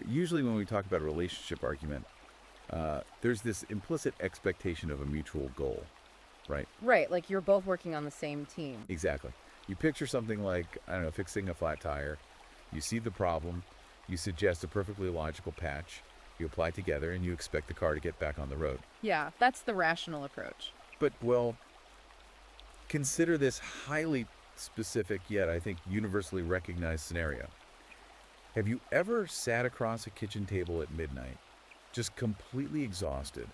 Usually when we talk about a relationship argument, there's this implicit expectation of a mutual goal, right? Right, like you're both working on the same team. Exactly. You picture something like, I don't know, fixing a flat tire. You see the problem, you suggest a perfectly logical patch, you apply together, and you expect the car to get back on the road. Yeah, that's the rational approach. But, well, consider this highly specific yet, I think, universally recognized scenario. Have you ever sat across a kitchen table at midnight, just completely exhausted,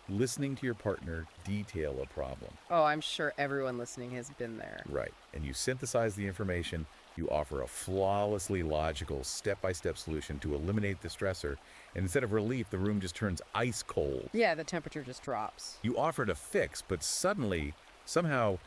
listening to your partner detail a problem? Oh, I'm sure everyone listening has been there. Right. And you synthesize the information, you offer a flawlessly logical, step-by-step solution to eliminate the stressor, and instead of relief, the room just turns ice cold. Yeah, the temperature just drops. You offered a fix, but suddenly, somehow,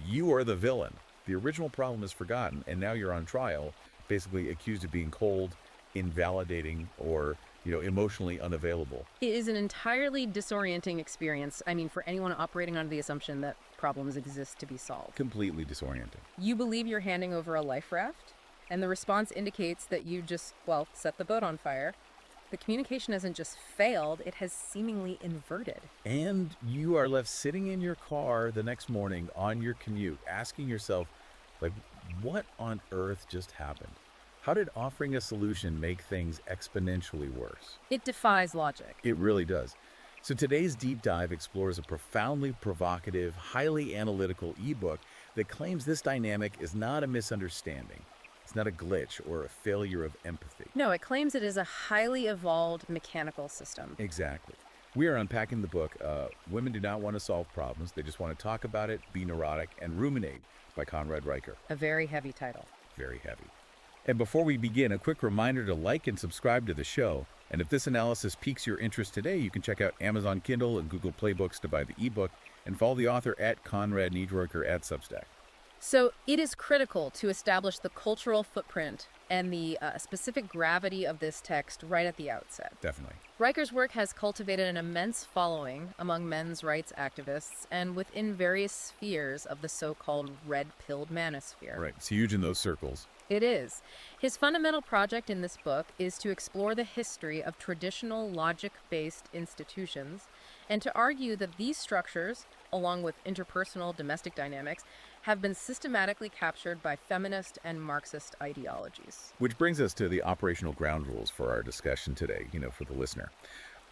you are the villain. The original problem is forgotten, and now you're on trial, basically accused of being cold, invalidating, or emotionally unavailable. It is an entirely disorienting experience, for anyone operating under the assumption that problems exist to be solved. Completely disorienting. You believe you're handing over a life raft, and the response indicates that you just, set the boat on fire. The communication hasn't just failed, it has seemingly inverted. And you are left sitting in your car the next morning on your commute, asking yourself, what on earth just happened? How did offering a solution make things exponentially worse? It defies logic. It really does. So today's deep dive explores a profoundly provocative, highly analytical ebook that claims this dynamic is not a misunderstanding. It's not a glitch or a failure of empathy. No, it claims it is a highly evolved mechanical system. Exactly. We are unpacking the book, Women Do Not Want to Solve Problems. They Just Want to Talk About It, Be Neurotic, and Ruminate by Conrad Riker. A very heavy title. Very heavy. And before we begin, a quick reminder to like and subscribe to the show. And if this analysis piques your interest today, you can check out Amazon Kindle and Google Play Books to buy the ebook and follow the author at Conrad Niedroiker at Substack. So it is critical to establish the cultural footprint and the specific gravity of this text right at the outset. Definitely. Riker's work has cultivated an immense following among men's rights activists and within various spheres of the so-called red-pilled manosphere. Right. It's huge in those circles. It is. His fundamental project in this book is to explore the history of traditional logic-based institutions and to argue that these structures, along with interpersonal domestic dynamics, have been systematically captured by feminist and Marxist ideologies. Which brings us to the operational ground rules for our discussion today, for the listener.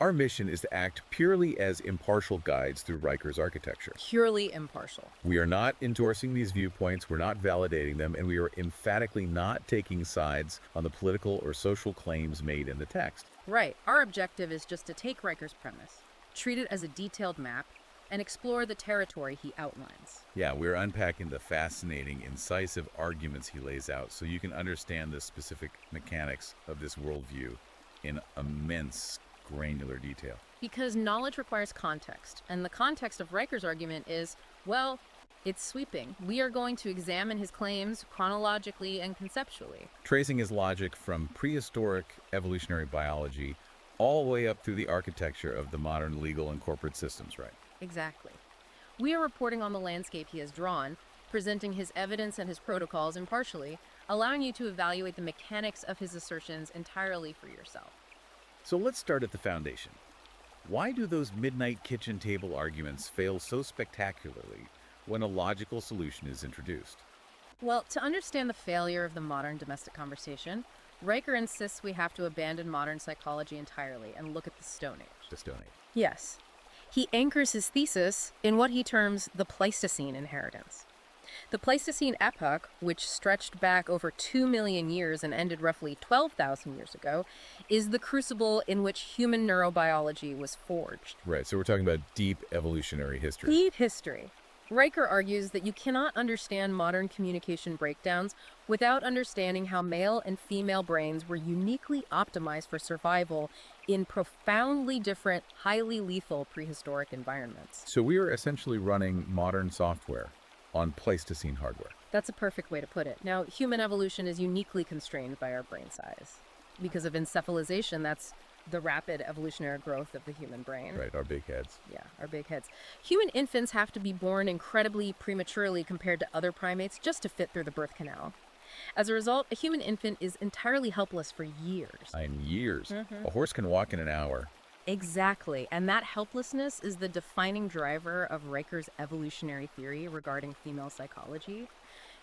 Our mission is to act purely as impartial guides through Riker's architecture. Purely impartial. We are not endorsing these viewpoints, we're not validating them, and we are emphatically not taking sides on the political or social claims made in the text. Right. Our objective is just to take Riker's premise, treat it as a detailed map, and explore the territory he outlines. Yeah, we're unpacking the fascinating, incisive arguments he lays out so you can understand the specific mechanics of this worldview in immense granular detail. Because knowledge requires context, and the context of Riker's argument is, it's sweeping. We are going to examine his claims chronologically and conceptually. Tracing his logic from prehistoric evolutionary biology all the way up through the architecture of the modern legal and corporate systems, right? Exactly. We are reporting on the landscape he has drawn, presenting his evidence and his protocols impartially, allowing you to evaluate the mechanics of his assertions entirely for yourself. So let's start at the foundation. Why do those midnight kitchen table arguments fail so spectacularly when a logical solution is introduced? Well, to understand the failure of the modern domestic conversation, Riker insists we have to abandon modern psychology entirely and look at the Stone Age. The Stone Age. Yes. He anchors his thesis in what he terms the Pleistocene inheritance. The Pleistocene epoch, which stretched back over 2 million years and ended roughly 12,000 years ago, is the crucible in which human neurobiology was forged. Right, so we're talking about deep evolutionary history. Deep history. Riker argues that you cannot understand modern communication breakdowns without understanding how male and female brains were uniquely optimized for survival in profoundly different, highly lethal prehistoric environments. So we are essentially running modern software on Pleistocene hardware. That's a perfect way to put it. Now, human evolution is uniquely constrained by our brain size. Because of encephalization, that's the rapid evolutionary growth of the human brain. Right, our big heads. Yeah, our big heads. Human infants have to be born incredibly prematurely compared to other primates just to fit through the birth canal. As a result, a human infant is entirely helpless for years. In years. Mhm. A horse can walk in an hour. Exactly. And that helplessness is the defining driver of Riker's evolutionary theory regarding female psychology.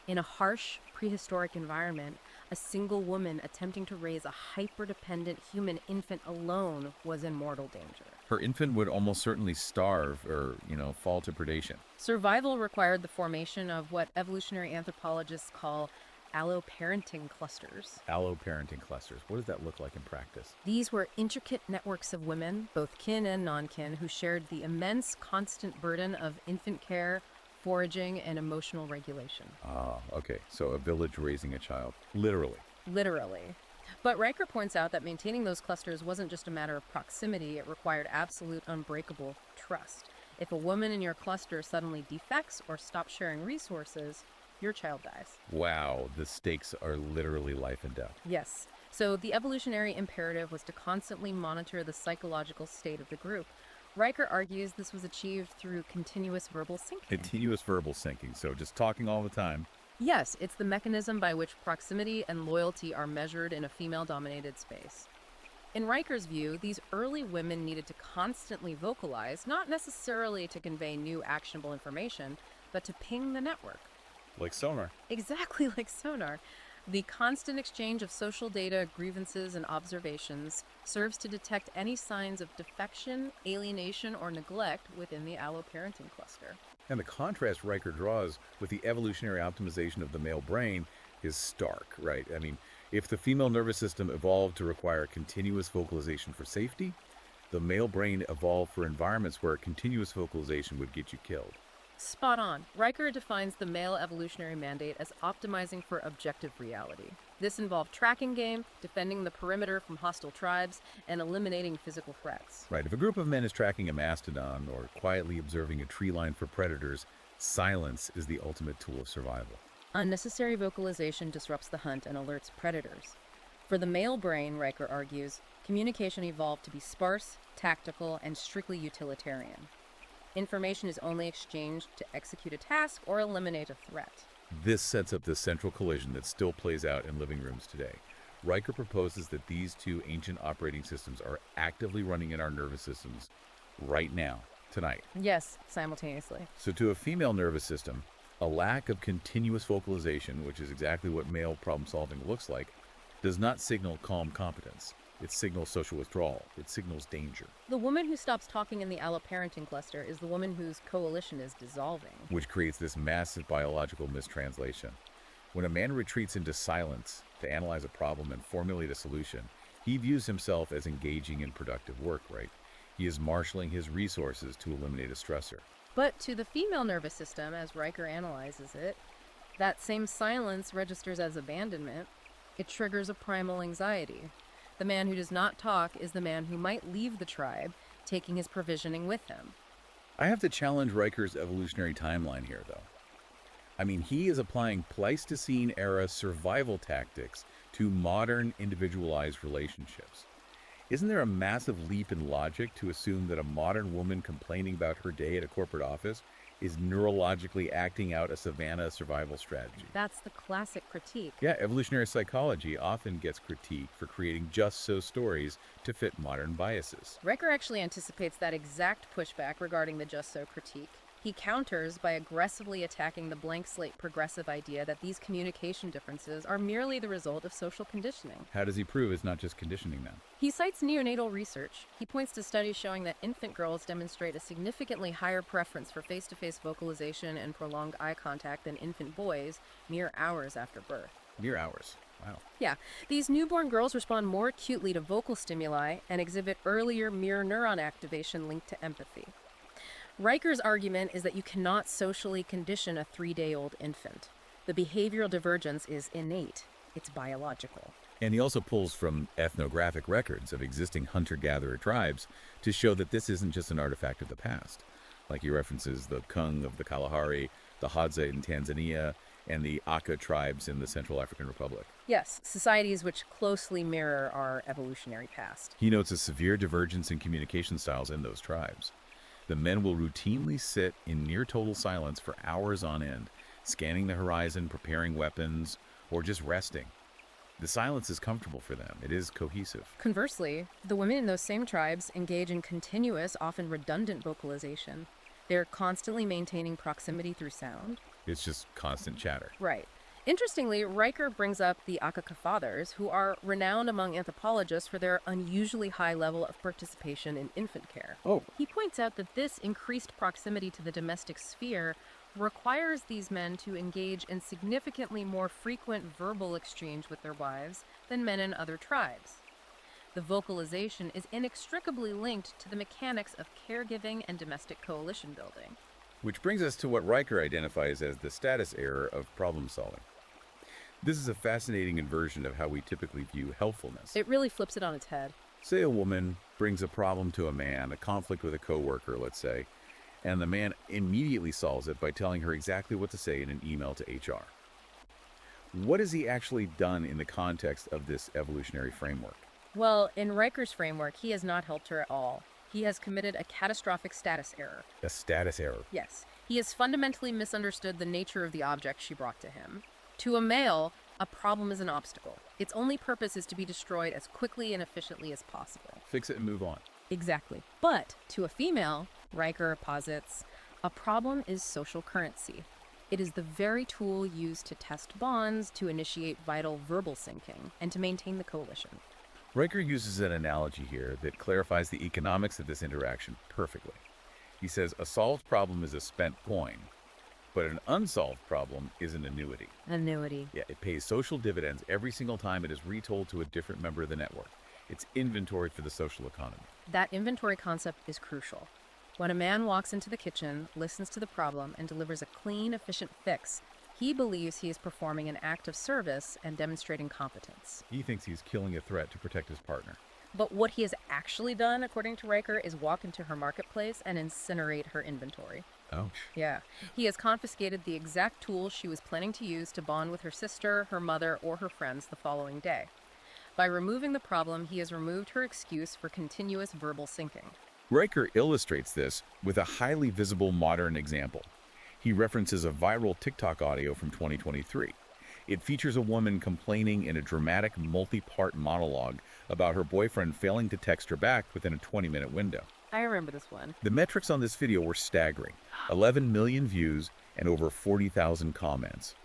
In a harsh, prehistoric environment, a single woman attempting to raise a hyper-dependent human infant alone was in mortal danger. Her infant would almost certainly starve or, fall to predation. Survival required the formation of what evolutionary anthropologists call alloparenting clusters. Alloparenting clusters. What does that look like in practice? These were intricate networks of women, both kin and non-kin, who shared the immense constant burden of infant care, foraging, and emotional regulation. Ah, okay. So a village raising a child. Literally. Literally. But Riker points out that maintaining those clusters wasn't just a matter of proximity, it required absolute, unbreakable trust. If a woman in your cluster suddenly defects or stops sharing resources, your child dies. Wow, the stakes are literally life and death. Yes. So the evolutionary imperative was to constantly monitor the psychological state of the group. Riker argues this was achieved through continuous verbal syncing. Continuous verbal syncing, so just talking all the time. Yes, it's the mechanism by which proximity and loyalty are measured in a female-dominated space. In Riker's view, these early women needed to constantly vocalize, not necessarily to convey new actionable information, but to ping the network. Like sonar. Exactly like sonar. The constant exchange of social data, grievances, and observations serves to detect any signs of defection, alienation, or neglect within the alloparenting cluster. And the contrast Riker draws with the evolutionary optimization of the male brain is stark, right? I mean, if the female nervous system evolved to require continuous vocalization for safety, the male brain evolved for environments where continuous vocalization would get you killed. Spot on. Riker defines the male evolutionary mandate as optimizing for objective reality. This involved tracking game, defending the perimeter from hostile tribes, and eliminating physical threats. Right, if a group of men is tracking a mastodon or quietly observing a tree line for predators, silence is the ultimate tool of survival. Unnecessary vocalization disrupts the hunt and alerts predators. For the male brain, Riker argues, communication evolved to be sparse, tactical, and strictly utilitarian. Information is only exchanged to execute a task or eliminate a threat. This sets up the central collision that still plays out in living rooms today. Riker proposes that these two ancient operating systems are actively running in our nervous systems right now, tonight. Yes, simultaneously. So to a female nervous system, a lack of continuous vocalization, which is exactly what male problem solving looks like, does not signal calm competence. It signals social withdrawal. It signals danger. The woman who stops talking in the alloparenting cluster is the woman whose coalition is dissolving. Which creates this massive biological mistranslation. When a man retreats into silence to analyze a problem and formulate a solution, he views himself as engaging in productive work, right? He is marshaling his resources to eliminate a stressor. But to the female nervous system, as Riker analyzes it, that same silence registers as abandonment. It triggers a primal anxiety. The man who does not talk is the man who might leave the tribe, taking his provisioning with him. I have to challenge Riker's evolutionary timeline here, though. I mean, he is applying Pleistocene-era survival tactics to modern individualized relationships. Isn't there a massive leap in logic to assume that a modern woman complaining about her day at a corporate office is neurologically acting out a savanna survival strategy? That's the classic critique. Yeah, evolutionary psychology often gets critiqued for creating just-so stories to fit modern biases. Riker actually anticipates that exact pushback regarding the just-so critique. He counters by aggressively attacking the blank slate progressive idea that these communication differences are merely the result of social conditioning. How does he prove it's not just conditioning then? He cites neonatal research. He points to studies showing that infant girls demonstrate a significantly higher preference for face-to-face vocalization and prolonged eye contact than infant boys mere hours after birth. Mere hours. Wow. Yeah, these newborn girls respond more acutely to vocal stimuli and exhibit earlier mirror neuron activation linked to empathy. Riker's argument is that you cannot socially condition a 3-day-old infant. The behavioral divergence is innate. It's biological. And he also pulls from ethnographic records of existing hunter-gatherer tribes to show that this isn't just an artifact of the past. Like he references the Kung of the Kalahari, the Hadza in Tanzania, and the Aka tribes in the Central African Republic. Yes, societies which closely mirror our evolutionary past. He notes a severe divergence in communication styles in those tribes. The men will routinely sit in near total silence for hours on end, scanning the horizon, preparing weapons, or just resting. The silence is comfortable for them. It is cohesive. Conversely, the women in those same tribes engage in continuous, often redundant vocalization. They're constantly maintaining proximity through sound. It's just constant chatter. Right. Interestingly, Riker brings up the Akaka Fathers, who are renowned among anthropologists for their unusually high level of participation in infant care. Oh. He points out that this increased proximity to the domestic sphere requires these men to engage in significantly more frequent verbal exchange with their wives than men in other tribes. The vocalization is inextricably linked to the mechanics of caregiving and domestic coalition building. Which brings us to what Riker identifies as the status error of problem solving. This is a fascinating inversion of how we typically view helpfulness. It really flips it on its head. Say a woman brings a problem to a man, a conflict with a coworker, let's say, and the man immediately solves it by telling her exactly what to say in an email to HR. What has he actually done in the context of this evolutionary framework? Well, in Riker's framework, he has not helped her at all. He has committed a catastrophic status error. A status error. Yes. He has fundamentally misunderstood the nature of the object she brought to him. To a male, a problem is an obstacle. Its only purpose is to be destroyed as quickly and efficiently as possible. Fix it and move on. Exactly. But to a female, Riker posits, a problem is social currency. It is the very tool used to test bonds, to initiate vital verbal syncing, and to maintain the coalition. Riker uses an analogy here that clarifies the economics of this interaction perfectly. He says a solved problem is a spent coin, but an unsolved problem is an annuity. Annuity. Yeah, it pays social dividends every single time it is retold to a different member of the network. It's inventory for the social economy. That inventory concept is crucial. When a man walks into the kitchen, listens to the problem, and delivers a clean, efficient fix, he believes he is performing an act of service and demonstrating competence. He thinks he's killing a threat to protect his partner. But what he has actually done, according to Riker, is walk into her marketplace and incinerate her inventory. Ouch. Yeah. He has confiscated the exact tools she was planning to use to bond with her sister, her mother, or her friends the following day. By removing the problem, he has removed her excuse for continuous verbal syncing. Riker illustrates this with a highly visible modern example. He references a viral TikTok audio from 2023. It features a woman complaining in a dramatic multi-part monologue about her boyfriend failing to text her back within a 20-minute window. I remember this one. The metrics on this video were staggering. 11 million views and over 40,000 comments.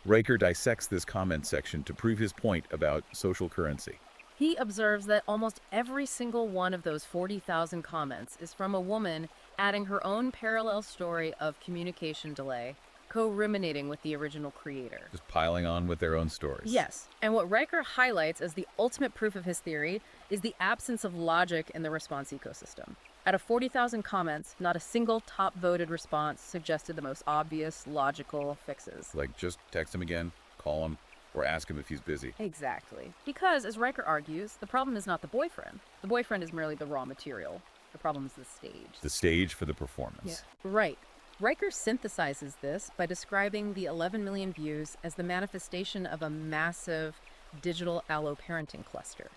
Riker dissects this comment section to prove his point about social currency. He observes that almost every single one of those 40,000 comments is from a woman adding her own parallel story of communication delay, co-ruminating with the original creator. Just piling on with their own stories. Yes, and what Riker highlights as the ultimate proof of his theory is the absence of logic in the response ecosystem. Out of 40,000 comments, not a single top-voted response suggested the most obvious, logical fixes. Like, just text him again, call him, or ask him if he's busy. Exactly. Because, as Riker argues, the problem is not the boyfriend. The boyfriend is merely the raw material. The problem is the stage. The stage for the performance. Right. Riker synthesizes this by describing the 11 million views as the manifestation of a massive digital allo-parenting cluster.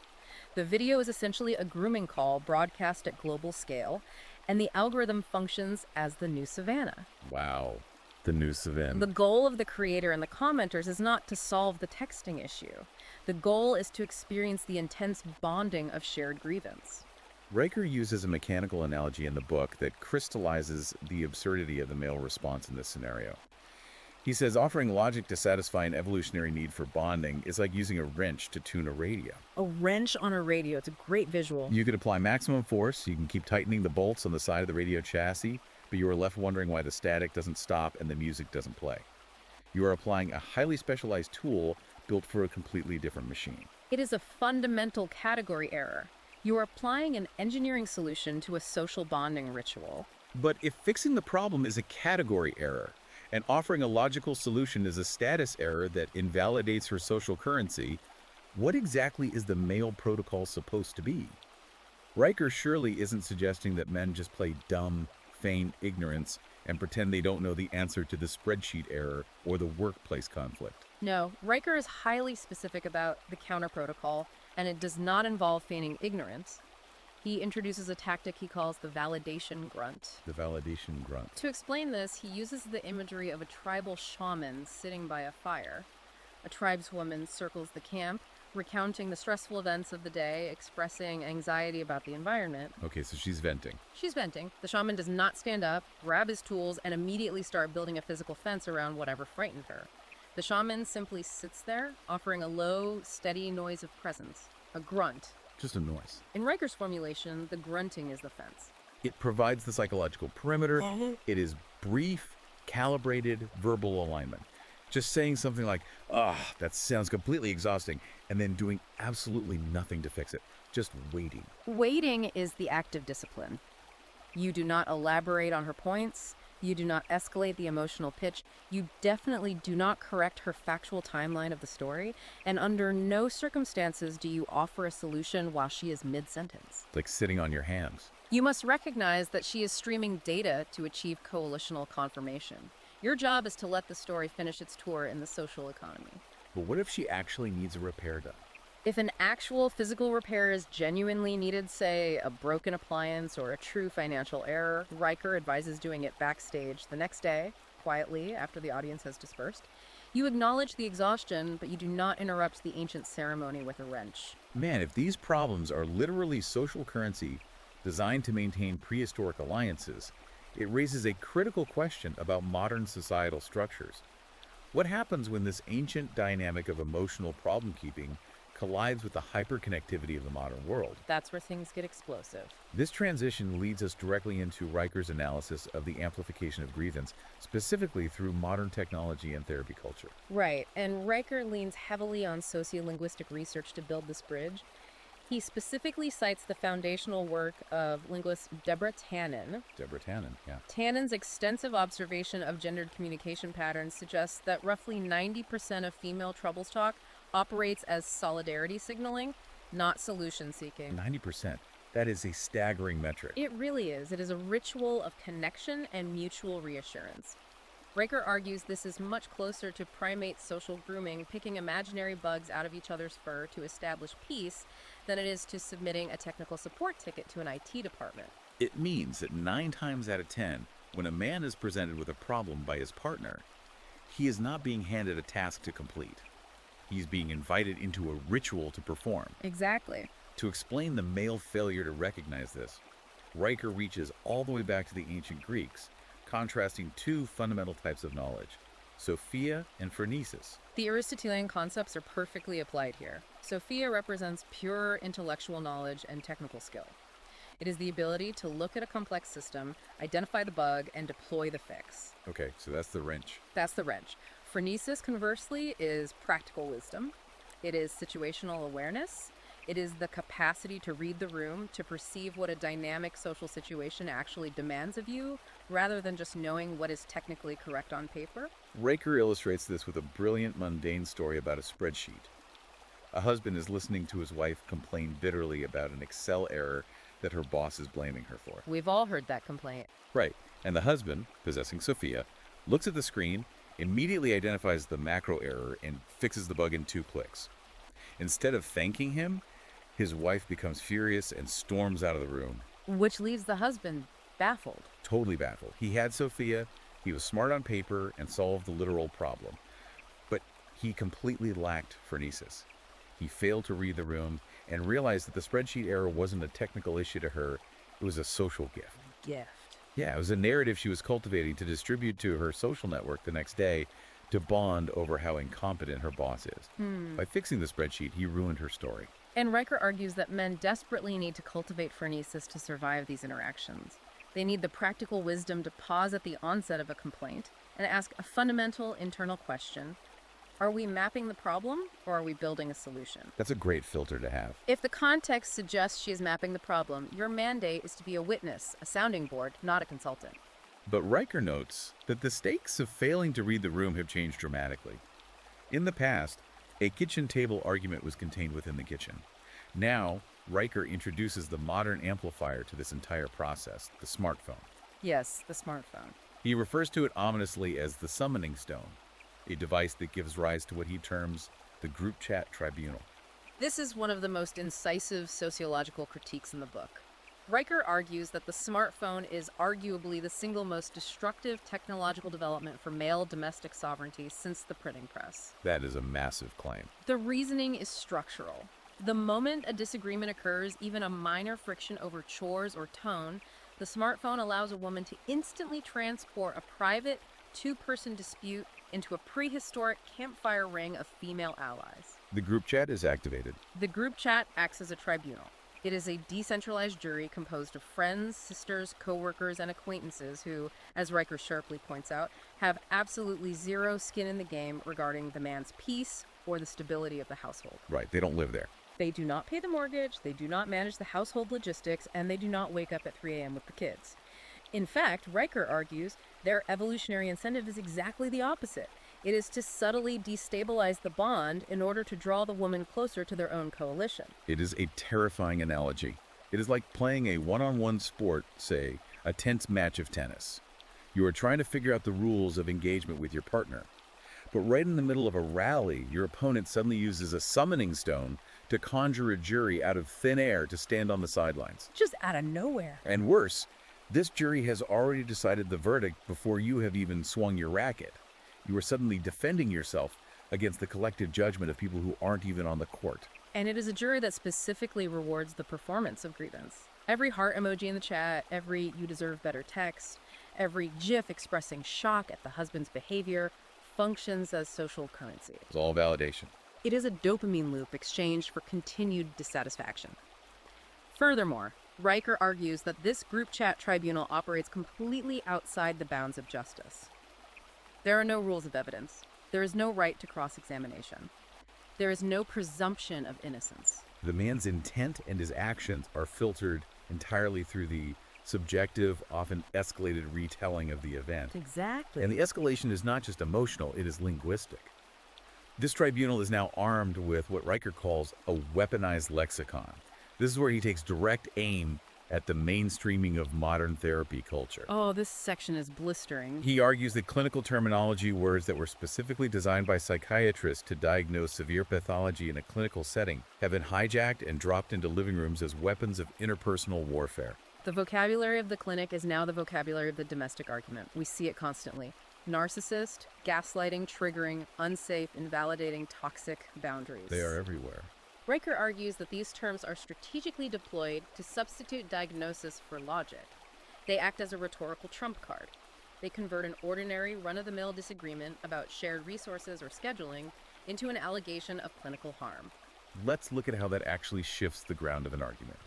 The video is essentially a grooming call broadcast at global scale, and the algorithm functions as the new Savannah. Wow. The new Savannah. The goal of the creator and the commenters is not to solve the texting issue. The goal is to experience the intense bonding of shared grievance. Riker uses a mechanical analogy in the book that crystallizes the absurdity of the male response in this scenario. He says offering logic to satisfy an evolutionary need for bonding is like using a wrench to tune a radio. A wrench on a radio. It's a great visual. You could apply maximum force, you can keep tightening the bolts on the side of the radio chassis, but you are left wondering why the static doesn't stop and the music doesn't play. You are applying a highly specialized tool built for a completely different machine. It is a fundamental category error. You are applying an engineering solution to a social bonding ritual. But if fixing the problem is a category error, and offering a logical solution is a status error that invalidates her social currency, what exactly is the male protocol supposed to be? Riker surely isn't suggesting that men just play dumb, feign ignorance, and pretend they don't know the answer to the spreadsheet error or the workplace conflict. No, Riker is highly specific about the counter protocol, and it does not involve feigning ignorance. He introduces a tactic he calls the validation grunt. The validation grunt. To explain this, he uses the imagery of a tribal shaman sitting by a fire. A tribeswoman circles the camp, recounting the stressful events of the day, expressing anxiety about the environment. Okay, so she's venting. She's venting. The shaman does not stand up, grab his tools, and immediately start building a physical fence around whatever frightened her. The shaman simply sits there, offering a low, steady noise of presence, a grunt. Just a noise. In Riker's formulation, the grunting is the fence. It provides the psychological perimeter. It is brief, calibrated verbal alignment. Just saying something like, that sounds completely exhausting, and then doing absolutely nothing to fix it. Just waiting. Waiting is the active discipline. You do not elaborate on her points. You do not escalate the emotional pitch. You definitely do not correct her factual timeline of the story. And under no circumstances do you offer a solution while she is mid-sentence. Like sitting on your hams. You must recognize that she is streaming data to achieve coalitional confirmation. Your job is to let the story finish its tour in the social economy. But what if she actually needs a repair done? If an actual physical repair is genuinely needed, say a broken appliance or a true financial error, Riker advises doing it backstage the next day, quietly, after the audience has dispersed. You acknowledge the exhaustion, but you do not interrupt the ancient ceremony with a wrench. Man, if these problems are literally social currency designed to maintain prehistoric alliances, it raises a critical question about modern societal structures. What happens when this ancient dynamic of emotional problem-keeping collides with the hyperconnectivity of the modern world? That's where things get explosive. This transition leads us directly into Riker's analysis of the amplification of grievance, specifically through modern technology and therapy culture. Right, and Riker leans heavily on sociolinguistic research to build this bridge. He specifically cites the foundational work of linguist Deborah Tannen. Deborah Tannen, yeah. Tannen's extensive observation of gendered communication patterns suggests that roughly 90% of female troubles talk operates as solidarity signaling, not solution seeking. 90%. That is a staggering metric. It really is. It is a ritual of connection and mutual reassurance. Riker argues this is much closer to primate social grooming, picking imaginary bugs out of each other's fur to establish peace, than it is to submitting a technical support ticket to an IT department. It means that 9 times out of 10, when a man is presented with a problem by his partner, he is not being handed a task to complete. He's being invited into a ritual to perform. Exactly. To explain the male failure to recognize this, Riker reaches all the way back to the ancient Greeks, contrasting 2 fundamental types of knowledge, Sophia and phronesis. The Aristotelian concepts are perfectly applied here. Sophia represents pure intellectual knowledge and technical skill. It is the ability to look at a complex system, identify the bug, and deploy the fix. Okay, so that's the wrench. That's the wrench. Phronesis, conversely, is practical wisdom. It is situational awareness. It is the capacity to read the room, to perceive what a dynamic social situation actually demands of you, rather than just knowing what is technically correct on paper. Riker illustrates this with a brilliant mundane story about a spreadsheet. A husband is listening to his wife complain bitterly about an Excel error that her boss is blaming her for. We've all heard that complaint. Right, and the husband, possessing Sophia, looks at the screen, immediately identifies the macro error, and fixes the bug in 2 clicks. Instead of thanking him, his wife becomes furious and storms out of the room. Which leaves the husband baffled. Totally baffled. He had Sophia, he was smart on paper, and solved the literal problem. But he completely lacked phronesis. He failed to read the room and realized that the spreadsheet error wasn't a technical issue to her, it was a social gift. Gift. Yeah, it was a narrative she was cultivating to distribute to her social network the next day to bond over how incompetent her boss is. By fixing the spreadsheet, he ruined her story. And Riker argues that men desperately need to cultivate phronesis to survive these interactions. They need the practical wisdom to pause at the onset of a complaint and ask a fundamental internal question. Are we mapping the problem, or are we building a solution? That's a great filter to have. If the context suggests she is mapping the problem, your mandate is to be a witness, a sounding board, not a consultant. But Riker notes that the stakes of failing to read the room have changed dramatically. In the past, a kitchen table argument was contained within the kitchen. Now, Riker introduces the modern amplifier to this entire process, the smartphone. Yes, the smartphone. He refers to it ominously as the summoning stone, a device that gives rise to what he terms the group chat tribunal. This is one of the most incisive sociological critiques in the book. Riker argues that the smartphone is arguably the single most destructive technological development for male domestic sovereignty since the printing press. That is a massive claim. The reasoning is structural. The moment a disagreement occurs, even a minor friction over chores or tone, the smartphone allows a woman to instantly transport a private, two-person dispute into a prehistoric campfire ring of female allies. The group chat is activated. The group chat acts as a tribunal. It is a decentralized jury composed of friends, sisters, co-workers, and acquaintances who, as Riker sharply points out, have absolutely zero skin in the game regarding the man's peace or the stability of the household. Right, they don't live there. They do not pay the mortgage, they do not manage the household logistics, and they do not wake up at 3 a.m. with the kids. In fact, Riker argues their evolutionary incentive is exactly the opposite. It is to subtly destabilize the bond in order to draw the woman closer to their own coalition. It is a terrifying analogy. It is like playing a one-on-one sport, say, a tense match of tennis. You are trying to figure out the rules of engagement with your partner. But right in the middle of a rally, your opponent suddenly uses a summoning stone to conjure a jury out of thin air to stand on the sidelines. Just out of nowhere. And worse, this jury has already decided the verdict before you have even swung your racket. You are suddenly defending yourself against the collective judgment of people who aren't even on the court. And it is a jury that specifically rewards the performance of grievance. Every heart emoji in the chat, every "you deserve better" text, every GIF expressing shock at the husband's behavior functions as social currency. It's all validation. It is a dopamine loop exchanged for continued dissatisfaction. Furthermore, Riker argues that this group chat tribunal operates completely outside the bounds of justice. There are no rules of evidence. There is no right to cross-examination. There is no presumption of innocence. The man's intent and his actions are filtered entirely through the subjective, often escalated retelling of the event. Exactly. And the escalation is not just emotional, it is linguistic. This tribunal is now armed with what Riker calls a weaponized lexicon. This is where he takes direct aim at the mainstreaming of modern therapy culture. Oh, this section is blistering. He argues that clinical terminology, words that were specifically designed by psychiatrists to diagnose severe pathology in a clinical setting, have been hijacked and dropped into living rooms as weapons of interpersonal warfare. The vocabulary of the clinic is now the vocabulary of the domestic argument. We see it constantly. Narcissist, gaslighting, triggering, unsafe, invalidating, toxic boundaries. They are everywhere. Riker argues that these terms are strategically deployed to substitute diagnosis for logic. They act as a rhetorical trump card. They convert an ordinary, run-of-the-mill disagreement about shared resources or scheduling into an allegation of clinical harm. Let's look at how that actually shifts the ground of an argument.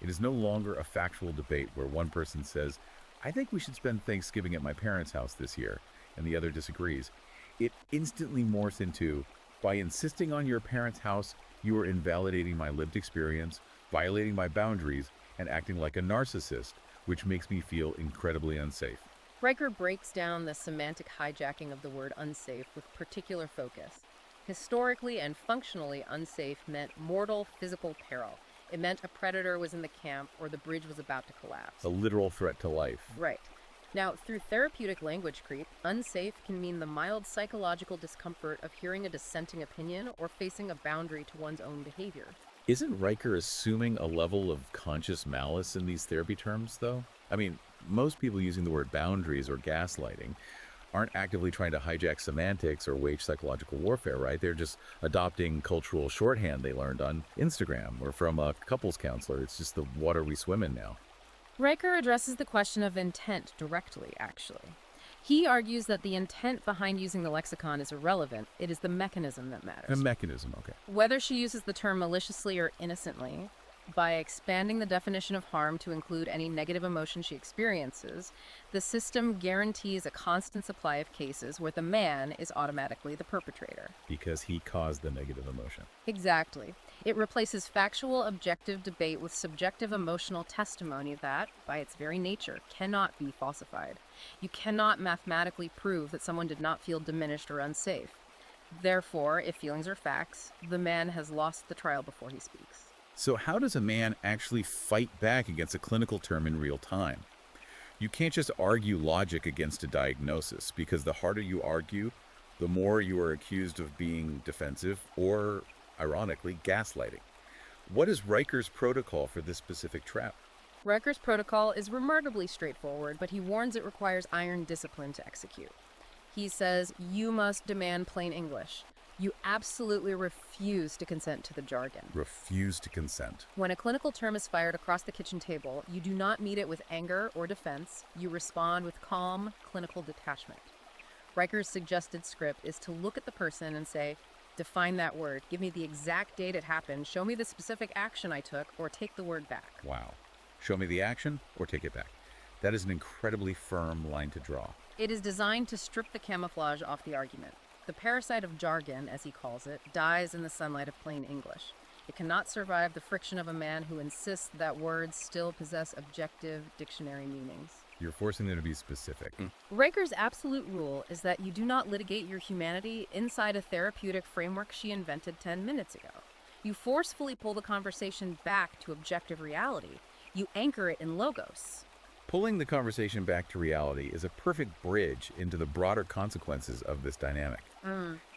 It is no longer a factual debate where one person says, "I think we should spend Thanksgiving at my parents' house this year," and the other disagrees. It instantly morphs into, "By insisting on your parents' house, you are invalidating my lived experience, violating my boundaries, and acting like a narcissist, which makes me feel incredibly unsafe." Riker breaks down the semantic hijacking of the word unsafe with particular focus. Historically and functionally, unsafe meant mortal physical peril. It meant a predator was in the camp or the bridge was about to collapse. A literal threat to life. Right. Now, through therapeutic language creep, unsafe can mean the mild psychological discomfort of hearing a dissenting opinion or facing a boundary to one's own behavior. Isn't Riker assuming a level of conscious malice in these therapy terms, though? I mean, most people using the word boundaries or gaslighting aren't actively trying to hijack semantics or wage psychological warfare, right? They're just adopting cultural shorthand they learned on Instagram or from a couples counselor. It's just the water we swim in now. Riker addresses the question of intent directly, actually. He argues that the intent behind using the lexicon is irrelevant. It is the mechanism that matters. A mechanism, okay. Whether she uses the term maliciously or innocently, by expanding the definition of harm to include any negative emotion she experiences, the system guarantees a constant supply of cases where the man is automatically the perpetrator. Because he caused the negative emotion. Exactly. It replaces factual, objective debate with subjective emotional testimony that, by its very nature, cannot be falsified. You cannot mathematically prove that someone did not feel diminished or unsafe. Therefore, if feelings are facts, the man has lost the trial before he speaks. So how does a man actually fight back against a clinical term in real time? You can't just argue logic against a diagnosis, because the harder you argue, the more you are accused of being defensive or, ironically, gaslighting. What is Riker's protocol for this specific trap? Riker's protocol is remarkably straightforward, but he warns it requires iron discipline to execute. He says, you must demand plain English. You absolutely refuse to consent to the jargon. Refuse to consent. When a clinical term is fired across the kitchen table, you do not meet it with anger or defense. You respond with calm, clinical detachment. Riker's suggested script is to look at the person and say, define that word. Give me the exact date it happened. Show me the specific action I took, or take the word back. Wow. Show me the action or take it back. That is an incredibly firm line to draw. It is designed to strip the camouflage off the argument. The parasite of jargon, as he calls it, dies in the sunlight of plain English. It cannot survive the friction of a man who insists that words still possess objective dictionary meanings. You're forcing them to be specific. Riker's absolute rule is that you do not litigate your humanity inside a therapeutic framework she invented 10 minutes ago. You forcefully pull the conversation back to objective reality. You anchor it in logos. Pulling the conversation back to reality is a perfect bridge into the broader consequences of this dynamic.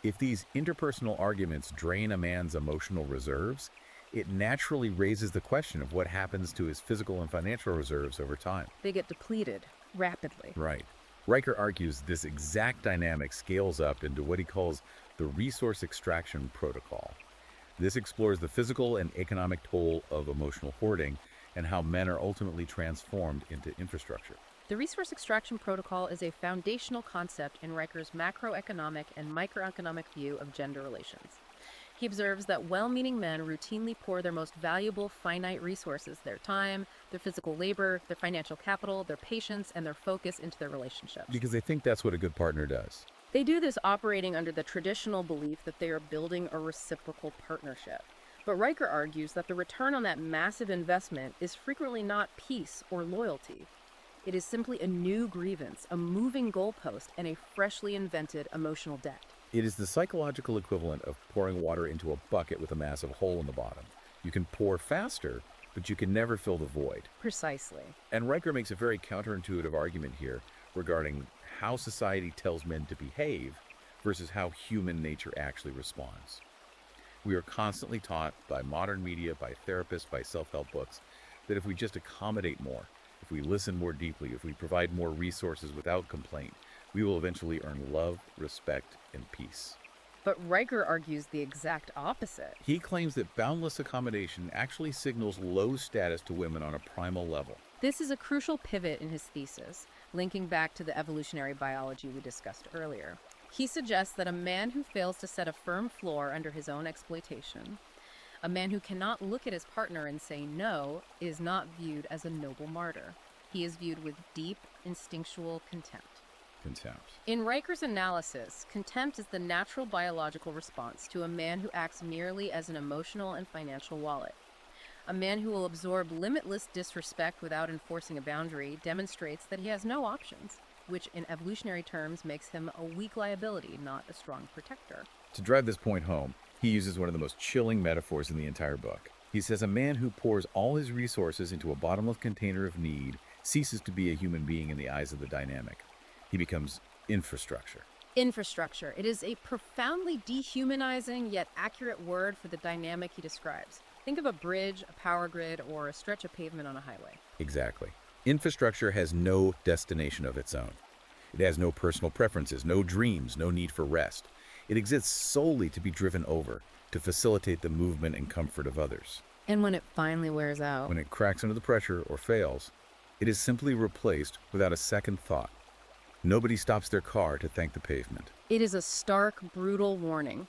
If these interpersonal arguments drain a man's emotional reserves, it naturally raises the question of what happens to his physical and financial reserves over time. They get depleted rapidly. Right. Riker argues this exact dynamic scales up into what he calls the resource extraction protocol. This explores the physical and economic toll of emotional hoarding and how men are ultimately transformed into infrastructure. The resource extraction protocol is a foundational concept in Riker's macroeconomic and microeconomic view of gender relations. He observes that well-meaning men routinely pour their most valuable finite resources, their time, their physical labor, their financial capital, their patience, and their focus into their relationships. Because they think that's what a good partner does. They do this operating under the traditional belief that they are building a reciprocal partnership. But Riker argues that the return on that massive investment is frequently not peace or loyalty. It is simply a new grievance, a moving goalpost, and a freshly invented emotional debt. It is the psychological equivalent of pouring water into a bucket with a massive hole in the bottom. You can pour faster, but you can never fill the void. Precisely. And Riker makes a very counterintuitive argument here regarding how society tells men to behave versus how human nature actually responds. We are constantly taught by modern media, by therapists, by self-help books, that if we just accommodate more, if we listen more deeply, if we provide more resources without complaint, we will eventually earn love, respect, and peace. But Riker argues the exact opposite. He claims that boundless accommodation actually signals low status to women on a primal level. This is a crucial pivot in his thesis, linking back to the evolutionary biology we discussed earlier. He suggests that a man who fails to set a firm floor under his own exploitation, a man who cannot look at his partner and say no, is not viewed as a noble martyr. He is viewed with deep, instinctual contempt. In Riker's analysis, contempt is the natural biological response to a man who acts merely as an emotional and financial wallet. A man who will absorb limitless disrespect without enforcing a boundary demonstrates that he has no options, which in evolutionary terms makes him a weak liability, not a strong protector. To drive this point home, he uses one of the most chilling metaphors in the entire book. He says a man who pours all his resources into a bottomless container of need ceases to be a human being in the eyes of the dynamic. He becomes infrastructure. Infrastructure. It is a profoundly dehumanizing yet accurate word for the dynamic he describes. Think of a bridge, a power grid, or a stretch of pavement on a highway. Exactly. Infrastructure has no destination of its own. It has no personal preferences, no dreams, no need for rest. It exists solely to be driven over, to facilitate the movement and comfort of others. And when it finally wears out, When it cracks under the pressure or fails, it is simply replaced without a second thought. Nobody stops their car to thank the pavement. it is a stark, brutal warning.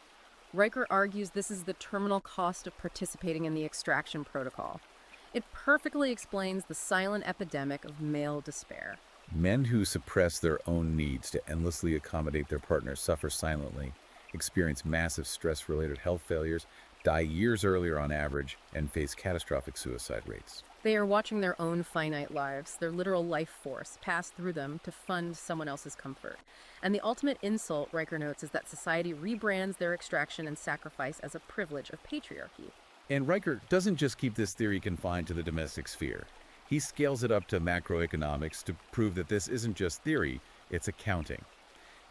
Riker argues this is the terminal cost of participating in the extraction protocol. It perfectly explains the silent epidemic of male despair. Men who suppress their own needs to endlessly accommodate their partners suffer silently, experience massive stress-related health failures, die years earlier on average, and face catastrophic suicide rates. They are watching their own finite lives, their literal life force, pass through them to fund someone else's comfort. And the ultimate insult, Riker notes, is that society rebrands their extraction and sacrifice as a privilege of patriarchy. And Riker doesn't just keep this theory confined to the domestic sphere. He scales it up to macroeconomics to prove that this isn't just theory, it's accounting.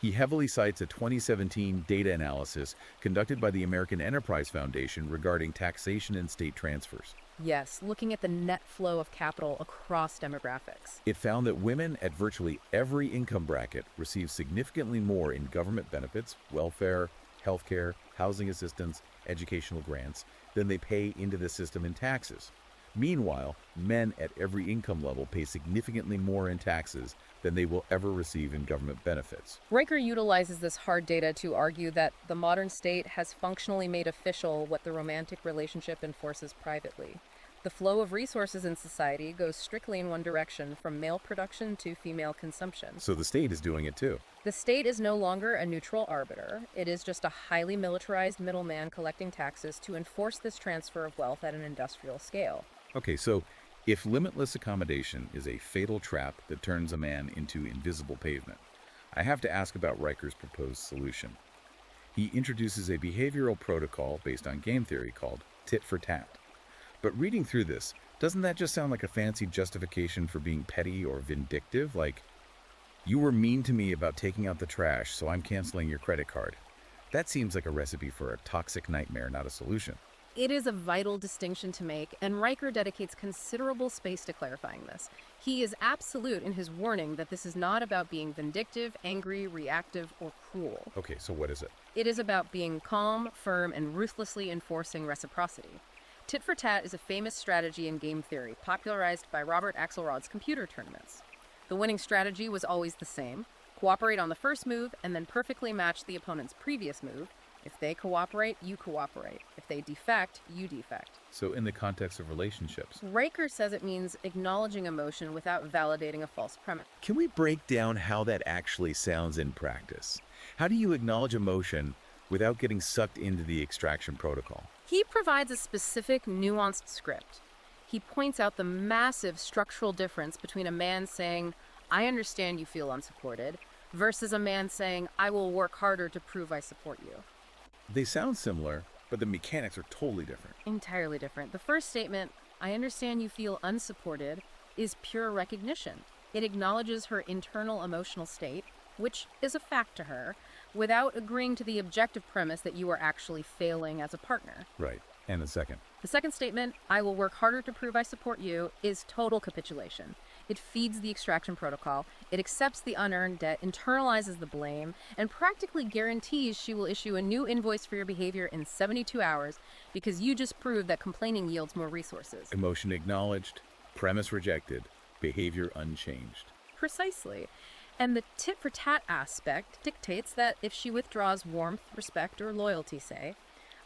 He heavily cites a 2017 data analysis conducted by the American Enterprise Foundation regarding taxation and state transfers. Yes, looking at the net flow of capital across demographics. It found that women at virtually every income bracket receive significantly more in government benefits, welfare, healthcare, housing assistance, educational grants than they pay into the system in taxes. Meanwhile, men at every income level pay significantly more in taxes than they will ever receive in government benefits. Riker utilizes this hard data to argue that the modern state has functionally made official what the romantic relationship enforces privately. The flow of resources in society goes strictly in one direction, from male production to female consumption. So the state is doing it too. The state is no longer a neutral arbiter. It is just a highly militarized middleman collecting taxes to enforce this transfer of wealth at an industrial scale. Okay, so if limitless accommodation is a fatal trap that turns a man into invisible pavement, I have to ask about Riker's proposed solution. He introduces a behavioral protocol based on game theory called tit for tat. But reading through this, doesn't that just sound like a fancy justification for being petty or vindictive? Like, you were mean to me about taking out the trash, so I'm canceling your credit card. That seems like a recipe for a toxic nightmare, not a solution. It is a vital distinction to make, and Riker dedicates considerable space to clarifying this. He is absolute in his warning that this is not about being vindictive, angry, reactive, or cruel. Okay, so what is it? It is about being calm, firm, and ruthlessly enforcing reciprocity. Tit for tat is a famous strategy in game theory, popularized by Robert Axelrod's computer tournaments. The winning strategy was always the same: cooperate on the first move and then perfectly match the opponent's previous move. If they cooperate, you cooperate. If they defect, you defect. So in the context of relationships, Riker says it means acknowledging emotion without validating a false premise. can we break down how that actually sounds in practice? How do you acknowledge emotion without getting sucked into the extraction protocol? He provides a specific, nuanced script. He points out the massive structural difference between a man saying, "I understand you feel unsupported," versus a man saying, "I will work harder to prove I support you." They sound similar, but the mechanics are totally different. Entirely different. The first statement, "I understand you feel unsupported," is pure recognition. It acknowledges her internal emotional state, which is a fact to her, without agreeing to the objective premise that you are actually failing as a partner. Right. And the second. The second statement, "I will work harder to prove I support you," is total capitulation. It feeds the extraction protocol, it accepts the unearned debt, internalizes the blame, and practically guarantees she will issue a new invoice for your behavior in 72 hours because you just proved that complaining yields more resources. Emotion acknowledged, premise rejected, behavior unchanged. Precisely. And the tit for tat aspect dictates that if she withdraws warmth, respect, or loyalty, say,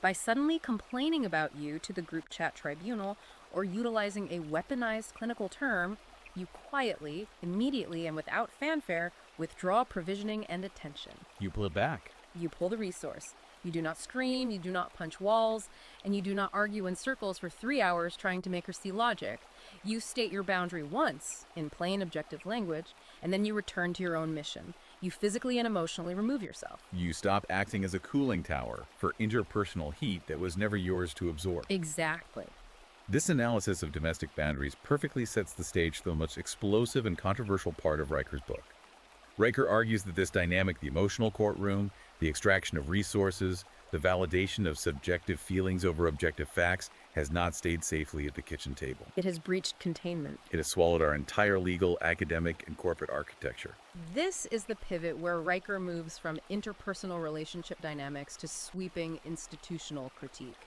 by suddenly complaining about you to the group chat tribunal or utilizing a weaponized clinical term, you quietly, immediately, and without fanfare withdraw provisioning and attention. You pull it back. You pull the resource. You do not scream, you do not punch walls, and you do not argue in circles for 3 hours trying to make her see logic. You state your boundary once, in plain objective language, and then you return to your own mission. You physically and emotionally remove yourself. You stop acting as a cooling tower for interpersonal heat that was never yours to absorb. Exactly. This analysis of domestic boundaries perfectly sets the stage for the most explosive and controversial part of Riker's book. Riker argues that this dynamic, the emotional courtroom, the extraction of resources, the validation of subjective feelings over objective facts, has not stayed safely at the kitchen table. It has breached containment. It has swallowed our entire legal, academic, and corporate architecture. This is the pivot where Riker moves from interpersonal relationship dynamics to sweeping institutional critique.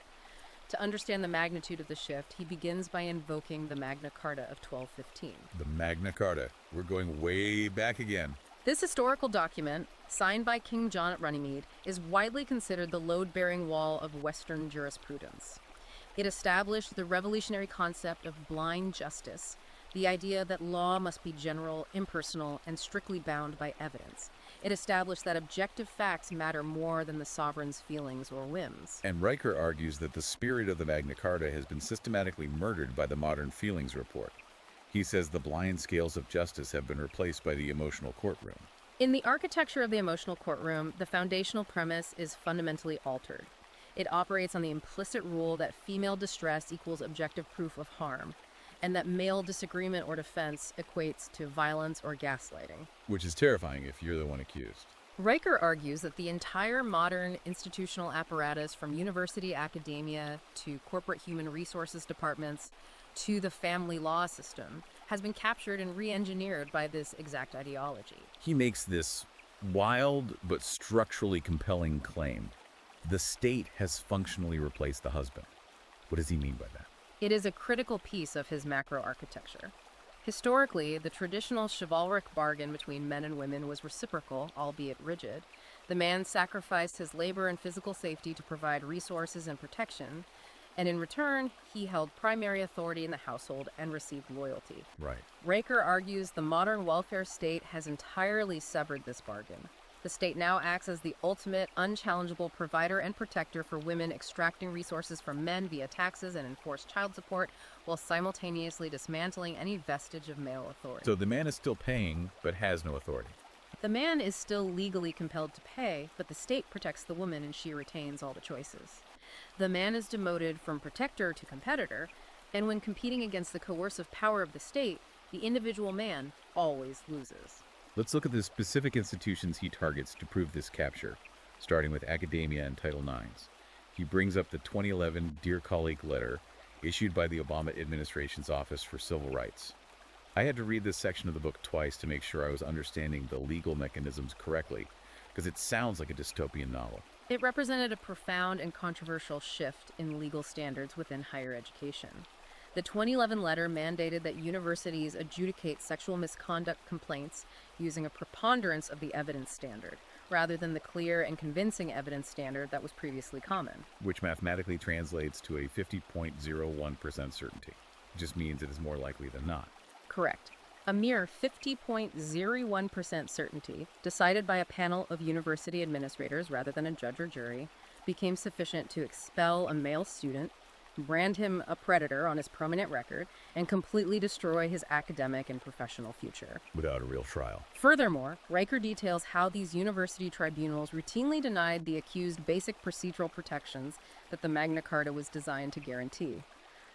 To understand the magnitude of the shift, he begins by invoking the Magna Carta of 1215. The Magna Carta. We're going way back again. This historical document, signed by King John at Runnymede, is widely considered the load-bearing wall of Western jurisprudence. It established the revolutionary concept of blind justice, the idea that law must be general, impersonal, and strictly bound by evidence. It established that objective facts matter more than the sovereign's feelings or whims. And Riker argues that the spirit of the Magna Carta has been systematically murdered by the modern feelings report. He says the blind scales of justice have been replaced by the emotional courtroom. In the architecture of the emotional courtroom, the foundational premise is fundamentally altered. It operates on the implicit rule that female distress equals objective proof of harm, and that male disagreement or defense equates to violence or gaslighting. Which is terrifying if you're the one accused. Riker argues that the entire modern institutional apparatus, from university academia to corporate human resources departments to the family law system, has been captured and re-engineered by this exact ideology. He makes this wild but structurally compelling claim. The state has functionally replaced the husband. What does he mean by that? It is a critical piece of his macro architecture. Historically, the traditional chivalric bargain between men and women was reciprocal, albeit rigid. The man sacrificed his labor and physical safety to provide resources and protection, and in return, he held primary authority in the household and received loyalty. Right. Riker argues the modern welfare state has entirely severed this bargain. The state now acts as the ultimate, unchallengeable provider and protector for women, extracting resources from men via taxes and enforced child support, while simultaneously dismantling any vestige of male authority. So the man is still paying, but has no authority. The man is still legally compelled to pay, but the state protects the woman and she retains all the choices. The man is demoted from protector to competitor, and when competing against the coercive power of the state, the individual man always loses. Let's look at the specific institutions he targets to prove this capture, starting with academia and Title IX. He brings up the 2011 Dear Colleague letter issued by the Obama administration's Office for Civil Rights. I had to read this section of the book twice to make sure I was understanding the legal mechanisms correctly, because it sounds like a dystopian novel. It represented a profound and controversial shift in legal standards within higher education. The 2011 letter mandated that universities adjudicate sexual misconduct complaints using a preponderance of the evidence standard, rather than the clear and convincing evidence standard that was previously common. Which mathematically translates to a 50.01% certainty. It just means it is more likely than not. Correct. A mere 50.01% certainty, decided by a panel of university administrators rather than a judge or jury, became sufficient to expel a male student, brand him a predator on his permanent record, and completely destroy his academic and professional future. Without a real trial. Furthermore, Riker details how these university tribunals routinely denied the accused basic procedural protections that the Magna Carta was designed to guarantee.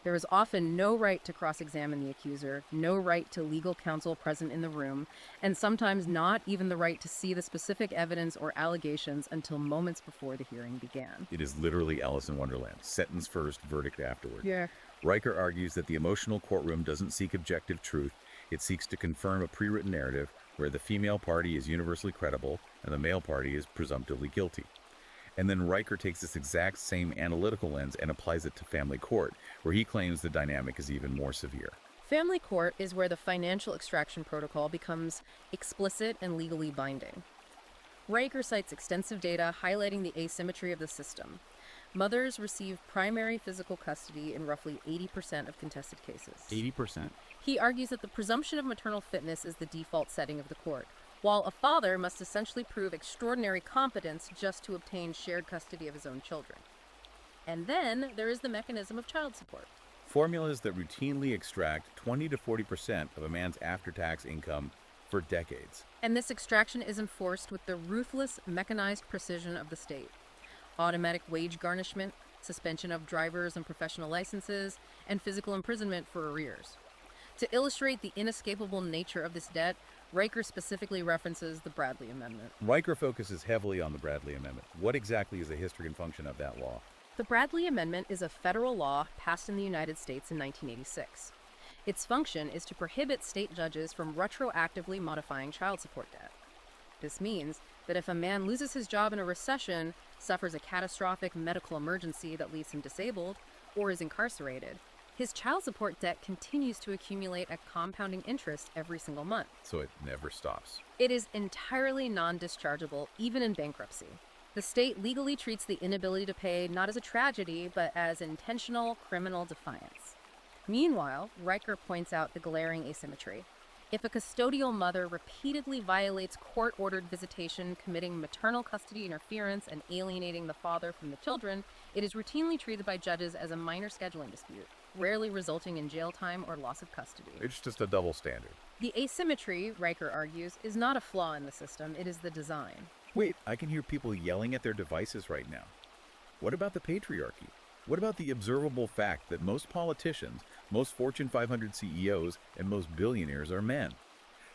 There is often no right to cross-examine the accuser, no right to legal counsel present in the room, and sometimes not even the right to see the specific evidence or allegations until moments before the hearing began. It is literally Alice in Wonderland. Sentence first, verdict afterward. Yeah. Riker argues that the emotional courtroom doesn't seek objective truth. It seeks to confirm a pre-written narrative where the female party is universally credible and the male party is presumptively guilty. And then Riker takes this exact same analytical lens and applies it to family court, where he claims the dynamic is even more severe. Family court is where the financial extraction protocol becomes explicit and legally binding. Riker cites extensive data highlighting the asymmetry of the system. Mothers receive primary physical custody in roughly 80% of contested cases. 80%? He argues that the presumption of maternal fitness is the default setting of the court, while a father must essentially prove extraordinary competence just to obtain shared custody of his own children. And then there is the mechanism of child support. Formulas that routinely extract 20 to 40% of a man's after-tax income for decades. And this extraction is enforced with the ruthless, mechanized precision of the state. Automatic wage garnishment, suspension of drivers and professional licenses, and physical imprisonment for arrears. To illustrate the inescapable nature of this debt, Riker specifically references the Bradley Amendment. Riker focuses heavily on the Bradley Amendment. What exactly is the history and function of that law? The Bradley Amendment is a federal law passed in the United States in 1986. Its function is to prohibit state judges from retroactively modifying child support debt. This means that if a man loses his job in a recession, suffers a catastrophic medical emergency that leaves him disabled, or is incarcerated, his child support debt continues to accumulate at compounding interest every single month. So it never stops. It is entirely non-dischargeable, even in bankruptcy. The state legally treats the inability to pay not as a tragedy, but as intentional criminal defiance. Meanwhile, Riker points out the glaring asymmetry. If a custodial mother repeatedly violates court-ordered visitation, committing maternal custody interference, and alienating the father from the children, it is routinely treated by judges as a minor scheduling dispute, rarely resulting in jail time or loss of custody. It's just a double standard. The asymmetry, Riker argues, is not a flaw in the system, it is the design. Wait, I can hear people yelling at their devices right now. What about the patriarchy? What about the observable fact that most politicians, most Fortune 500 CEOs, and most billionaires are men?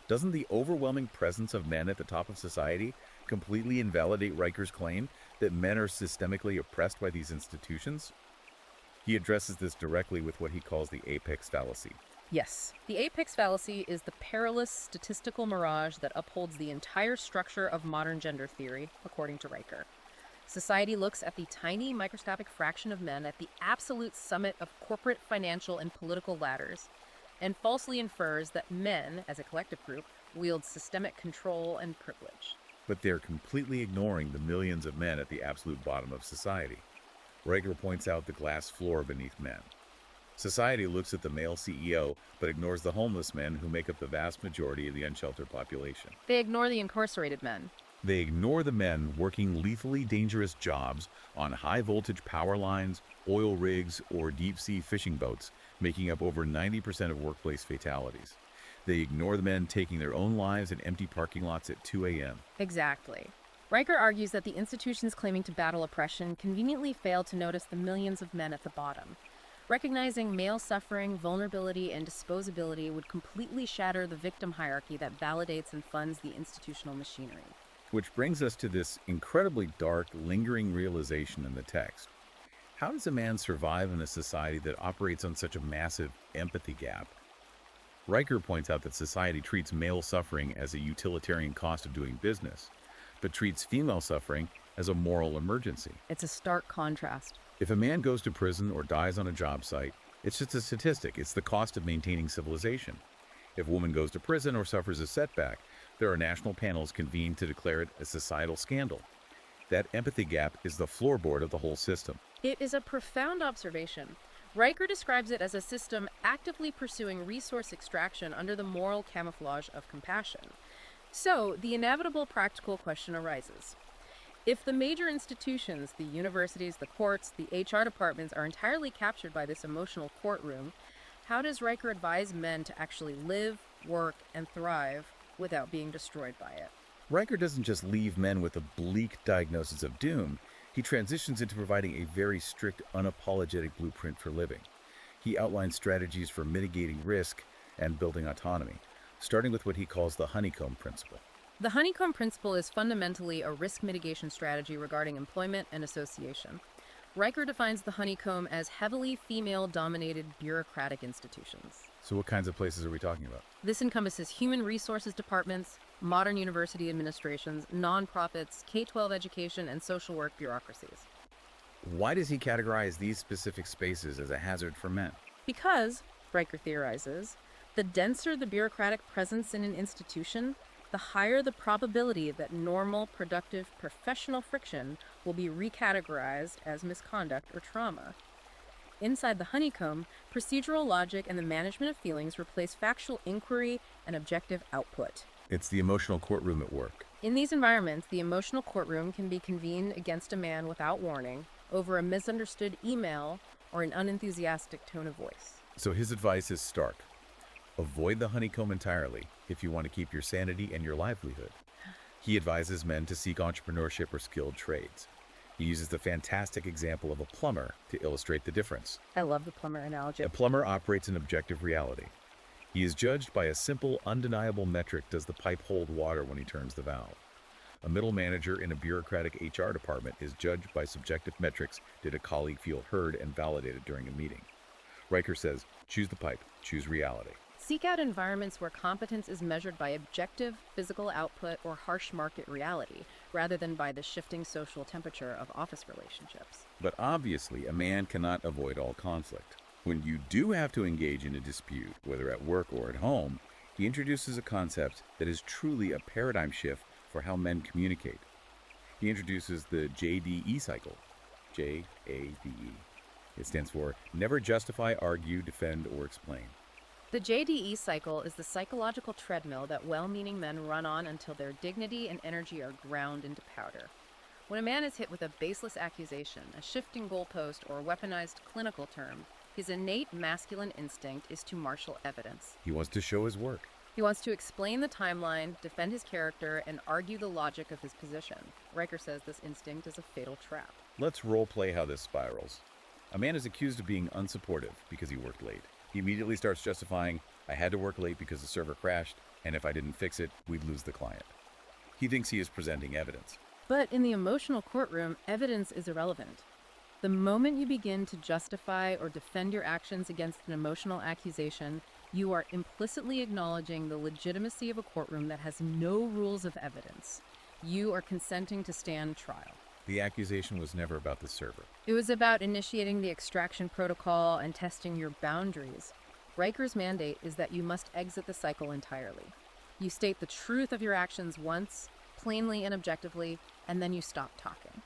Doesn't the overwhelming presence of men at the top of society completely invalidate Riker's claim that men are systemically oppressed by these institutions? He addresses this directly with what he calls the apex fallacy. Yes, the apex fallacy is the perilous statistical mirage that upholds the entire structure of modern gender theory, according to Riker. Society looks at the tiny microscopic fraction of men at the absolute summit of corporate, financial, and political ladders, and falsely infers that men, as a collective group, wield systemic control and privilege. But they're completely ignoring the millions of men at the absolute bottom of society. Riker points out the glass floor beneath men. Society looks at the male CEO, but ignores the homeless men who make up the vast majority of the unsheltered population. They ignore the incarcerated men. They ignore the men working lethally dangerous jobs on high-voltage power lines, oil rigs, or deep-sea fishing boats, making up over 90% of workplace fatalities. They ignore the men taking their own lives in empty parking lots at 2 a.m. Exactly. Riker argues that the institutions claiming to battle oppression conveniently fail to notice the millions of men at the bottom. Recognizing male suffering, vulnerability, and disposability would completely shatter the victim hierarchy that validates and funds the institutional machinery. Which brings us to this incredibly dark, lingering realization in the text. How does a man survive in a society that operates on such a massive empathy gap? Riker points out that society treats male suffering as a utilitarian cost of doing business, but treats female suffering as a moral emergency. It's a stark contrast. If a man goes to prison or dies on a job site, it's just a statistic. It's the cost of maintaining civilization. If a woman goes to prison or suffers a setback, there are national panels convened to declare it a societal scandal. That empathy gap is the floorboard of the whole system. It is a profound observation. Riker describes it as a system actively pursuing resource extraction under the moral camouflage of compassion. So, the inevitable practical question arises. If the major institutions, the universities, the courts, the HR departments, are entirely captured by this emotional courtroom, how does Riker advise men to actually live, work, and thrive without being destroyed by it? Riker doesn't just leave men with a bleak diagnosis of doom. He transitions into providing a very strict, unapologetic blueprint for living. He outlines strategies for mitigating risk and building autonomy, starting with what he calls the honeycomb principle. The honeycomb principle is fundamentally a risk mitigation strategy regarding employment and association. Riker defines the honeycomb as heavily female-dominated bureaucratic institutions. So what kinds of places are we talking about? This encompasses human resources departments, modern university administrations, nonprofits, K-12 education, and social work bureaucracies. Why does he categorize these specific spaces as a hazard for men? Because, Riker theorizes, the denser the bureaucratic presence in an institution, the higher the probability that normal, productive, professional friction will be recategorized as misconduct or trauma. Inside the honeycomb, procedural logic and the management of feelings replace factual inquiry and objective output. It's the emotional courtroom at work. In these environments, the emotional courtroom can be convened against a man without warning over a misunderstood email or an unenthusiastic tone of voice. So his advice is stark. Avoid the honeycomb entirely if you want to keep your sanity and your livelihood. He advises men to seek entrepreneurship or skilled trades. He uses the fantastic example of a plumber to illustrate the difference. I love the plumber analogy. A plumber operates in objective reality. He is judged by a simple, undeniable metric: does the pipe hold water when he turns the valve? A middle manager in a bureaucratic HR department is judged by subjective metrics: did a colleague feel heard and validated during a meeting? Riker says, choose the pipe, choose reality. Seek out environments where competence is measured by objective physical output or harsh market reality, rather than by the shifting social temperature of office relationships. But obviously, a man cannot avoid all conflict. When you do have to engage in a dispute, whether at work or at home, he introduces a concept that is truly a paradigm shift for how men communicate. He introduces the JDE cycle. J-A-D-E. It stands for never justify, argue, defend, or explain. The JDE cycle is the psychological treadmill that well-meaning men run on until their dignity and energy are ground into powder. When a man is hit with a baseless accusation, a shifting goalpost, or a weaponized clinical term, his innate masculine instinct is to marshal evidence. He wants to show his work. He wants to explain the timeline, defend his character, and argue the logic of his position. Riker says this instinct is a fatal trap. Let's role play how this spirals. A man is accused of being unsupportive because he worked late. He immediately starts justifying, I had to work late because the server crashed, and if I didn't fix it, we'd lose the client. He thinks he is presenting evidence. But in the emotional courtroom, evidence is irrelevant. The moment you begin to justify or defend your actions against an emotional accusation, you are implicitly acknowledging the legitimacy of a courtroom that has no rules of evidence. You are consenting to stand trial. The accusation was never about the server. It was about initiating the extraction protocol and testing your boundaries. Riker's mandate is that you must exit the cycle entirely. You state the truth of your actions once, plainly and objectively, and then you stop talking.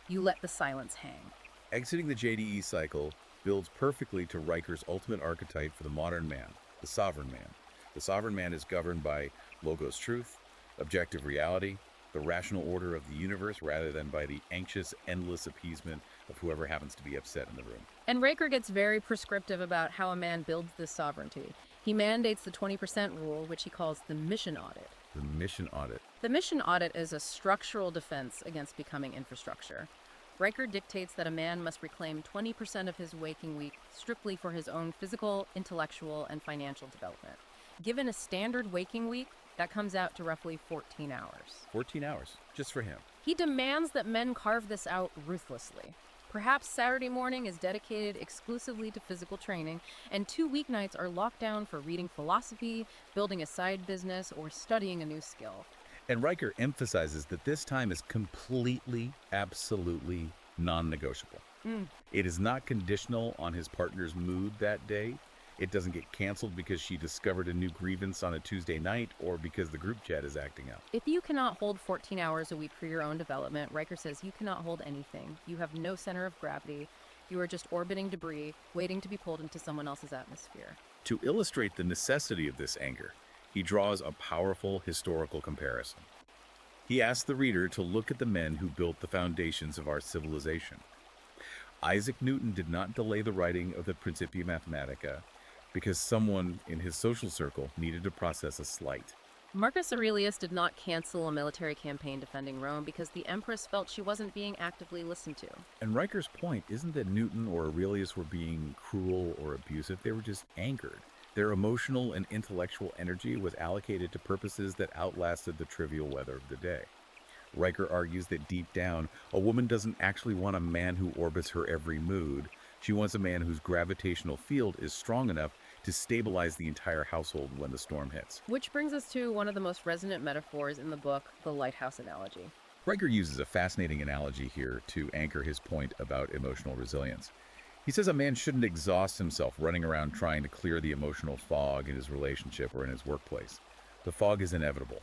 You let the silence hang. Exiting the JDE cycle builds perfectly to Riker's ultimate archetype for the modern man, the sovereign man. The sovereign man is governed by logos truth, objective reality, the rational order of the universe rather than by the anxious, endless appeasement of whoever happens to be upset in the room. And Riker gets very prescriptive about how a man builds this sovereignty. He mandates the 20% rule, which he calls the mission audit. The mission audit. The mission audit is a structural defense against becoming infrastructure. Riker dictates that a man must reclaim 20% of his waking week strictly for his own physical, intellectual, and financial development. Given a standard waking week, that comes out to roughly 14 hours. 14 hours, just for him. He demands that men carve this out ruthlessly. Perhaps Saturday morning is dedicated exclusively to physical training, and 2 weeknights are locked down for reading philosophy, building a side business, or studying a new skill. And Riker emphasizes that this time is completely, absolutely non-negotiable. It is not conditional on his partner's mood that day. It doesn't get canceled because she discovered a new grievance on a Tuesday night or because the group chat is acting up. If you cannot hold 14 hours a week for your own development, Riker says you cannot hold anything. You have no center of gravity. You are just orbiting debris, waiting to be pulled into someone else's atmosphere. To illustrate the necessity of this anger, he draws a powerful historical comparison. He asks the reader to look at the men who built the foundations of our civilization. Isaac Newton did not delay the writing of the Principia Mathematica because someone in his social circle needed to process a slight. Marcus Aurelius did not cancel a military campaign defending Rome because the Empress felt she wasn't being actively listened to. And Riker's point isn't that Newton or Aurelius were being cruel or abusive, they were just angered. Their emotional and intellectual energy was allocated to purposes that outlasted the trivial weather of the day. Riker argues that deep down, a woman doesn't actually want a man who orbits her every mood. She wants a man whose gravitational field is strong enough to stabilize the entire household when the storm hits. Which brings us to one of the most resonant metaphors in the book, the lighthouse analogy. Riker uses a fascinating analogy here to anchor his point about emotional resilience. He says a man shouldn't exhaust himself running around trying to clear the emotional fog in his relationship or in his workplace. The fog is inevitable.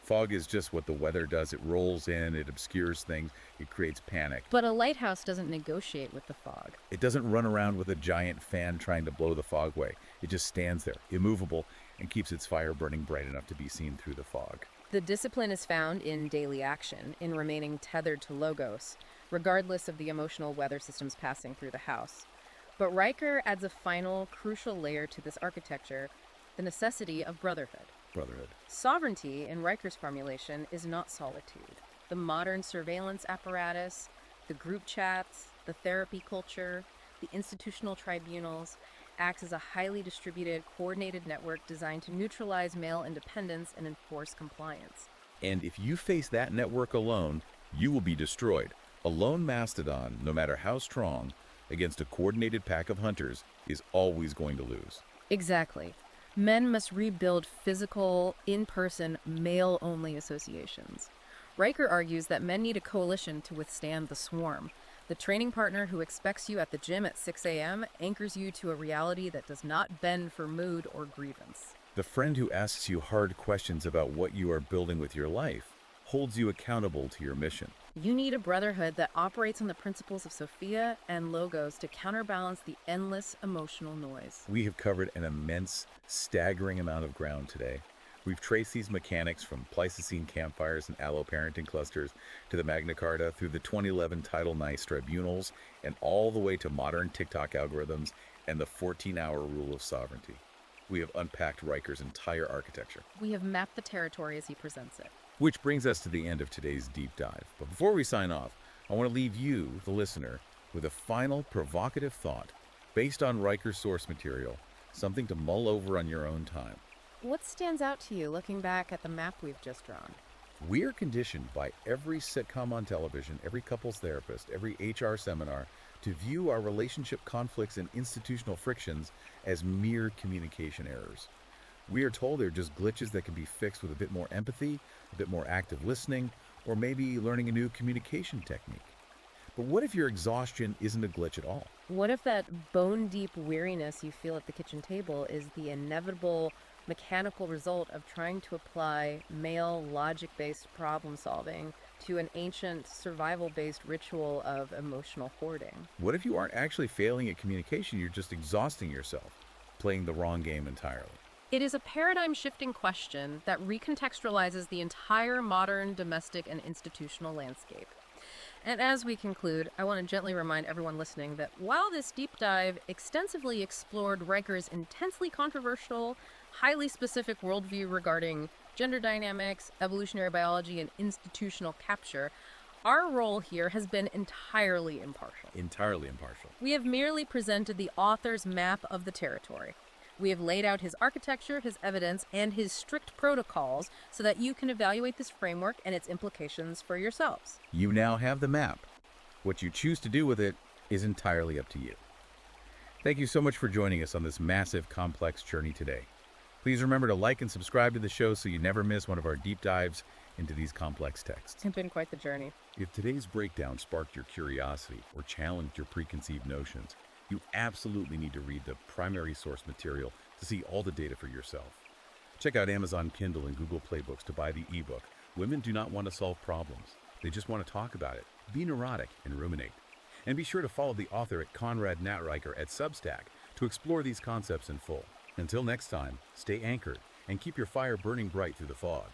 Fog is just what the weather does. It rolls in, it obscures things, it creates panic. But a lighthouse doesn't negotiate with the fog. It doesn't run around with a giant fan trying to blow the fog away. It just stands there, immovable, and keeps its fire burning bright enough to be seen through the fog. The discipline is found in daily action, in remaining tethered to logos, regardless of the emotional weather systems passing through the house. But Riker adds a final, crucial layer to this architecture, the necessity of brotherhood. Brotherhood. Sovereignty, in Riker's formulation, is not solitude. The modern surveillance apparatus, the group chats, the therapy culture, the institutional tribunals, acts as a highly distributed, coordinated network designed to neutralize male independence and enforce compliance. And if you face that network alone, you will be destroyed. A lone mastodon, no matter how strong, against a coordinated pack of hunters, is always going to lose. Exactly. Men must rebuild physical, in-person, male-only associations. Riker argues that men need a coalition to withstand the swarm. The training partner who expects you at the gym at 6 a.m. anchors you to a reality that does not bend for mood or grievance. The friend who asks you hard questions about what you are building with your life holds you accountable to your mission. You need a brotherhood that operates on the principles of Sophia and Logos to counterbalance the endless emotional noise. We have covered an immense, staggering amount of ground today. We've traced these mechanics from Pleistocene campfires and alloparenting clusters to the Magna Carta through the 2011 Tidal Nice tribunals and all the way to modern TikTok algorithms and the 14-hour rule of sovereignty. We have unpacked Riker's entire architecture. We have mapped the territory as he presents it. Which brings us to the end of today's deep dive. But before we sign off, I want to leave you, the listener, with a final provocative thought based on Riker's source material, something to mull over on your own time. What stands out to you looking back at the map we've just drawn? We are conditioned by every sitcom on television, every couples therapist, every HR seminar to view our relationship conflicts and institutional frictions as mere communication errors. We are told they're just glitches that can be fixed with a bit more empathy, a bit more active listening, or maybe learning a new communication technique. But what if your exhaustion isn't a glitch at all? What if that bone deep weariness you feel at the kitchen table is the inevitable mechanical result of trying to apply male logic based problem solving to an ancient survival based ritual of emotional hoarding? What if you aren't actually failing at communication, you're just exhausting yourself, playing the wrong game entirely? It is a paradigm shifting question that recontextualizes the entire modern domestic and institutional landscape. And as we conclude, I want to gently remind everyone listening that while this deep dive extensively explored Riker's intensely controversial, highly specific worldview regarding gender dynamics, evolutionary biology, and institutional capture, our role here has been entirely impartial. Entirely impartial. We have merely presented the author's map of the territory. We have laid out his architecture, his evidence, and his strict protocols so that you can evaluate this framework and its implications for yourselves. You now have the map. What you choose to do with it is entirely up to you. Thank you so much for joining us on this massive, complex journey today. Please remember to like and subscribe to the show so you never miss one of our deep dives into these complex texts. It's been quite the journey. If today's breakdown sparked your curiosity or challenged your preconceived notions, you absolutely need to read the primary source material to see all the data for yourself. Check out Amazon Kindle and Google Play Books to buy the ebook, Women Do Not Want to Solve Problems. They just want to talk about it, be neurotic, and ruminate. And be sure to follow the author at Conrad Riker at Substack to explore these concepts in full. Until next time, stay anchored and keep your fire burning bright through the fog.